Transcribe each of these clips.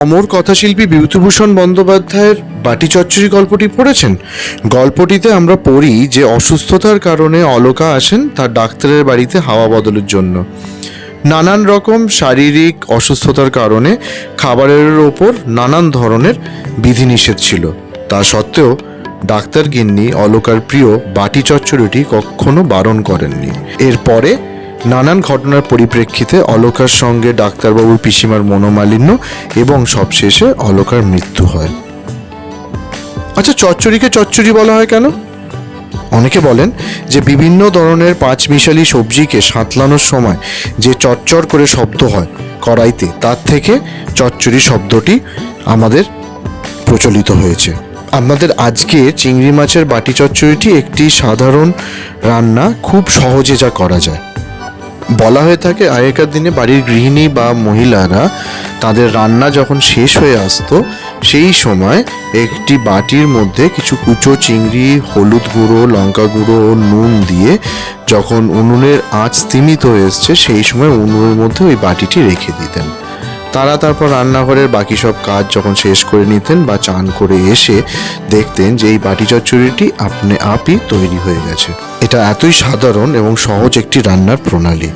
অমর কথাশিল্পী বিভূতিভূষণ বন্দ্যোপাধ্যায়ের বাটি চচ্চড়ি গল্পটি পড়েছেন? গল্পটিতে আমরা পড়ি যে অসুস্থতার কারণে অলকা আসেন তার ডাক্তারের বাড়িতে হাওয়া বদলের জন্য। নানান রকম শারীরিক অসুস্থতার কারণে খাবারের ওপর নানান ধরনের বিধিনিষেধ ছিল। তা সত্ত্বেও ডাক্তার গিন্নি অলকার প্রিয় বাটি চচ্চড়িটি কখনো বারণ করেননি। এরপরে নানান ঘটনার পরিপ্রেক্ষিতে অলকার সঙ্গে ডাক্তারবাবুর পিসিমার মনোমালিন্য এবং সবশেষে অলকার মৃত্যু হয়। আচ্ছা, চচ্চড়িকে চচ্চড়ি বলা হয় কেন? অনেকে বলেন যে বিভিন্ন ধরনের পাঁচমিশালি সবজিকে সাঁতলানোর সময় যে চচ্চড় করে শব্দ হয় কড়াইতে, তার থেকে চচ্চড়ি শব্দটি আমাদের প্রচলিত হয়েছে। আপনাদের আজকে চিংড়ি মাছের বাটি চচ্চড়িটি একটি সাধারণ রান্না, খুব সহজে যা করা যায়। বলা হয়ে থাকে আগেকার দিনে বাড়ির গৃহিণী বা মহিলারা তাদের রান্না যখন শেষ হয়ে আসতো সেই সময় একটি বাটির মধ্যে কিছু কুচো চিংড়ি, হলুদ গুঁড়ো, লঙ্কা গুঁড়ো ও নুন দিয়ে যখন উনুনের আঁচ স্তিমিত হয়ে এসছে সেই সময় উনুনের মধ্যে ওই বাটিটি রেখে দিতেন। তারা তারপর রান্নাঘরের বাকি সব কাজ যখন শেষ করে নিতেন বা চান করে এসে দেখতেন যে এই বাটি চচ্চড়িটি আপনি আপই তৈরি হয়ে গেছে। এটা এতই সাধারণ এবং সহজ একটি রান্নার প্রণালী।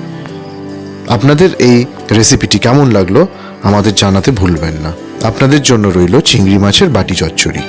আপনাদের এই রেসিপিটি কেমন লাগলো আমাদের জানাতে ভুলবেন না। আপনাদের জন্য রইল চিংড়ি মাছের বাটি চচ্চড়ি।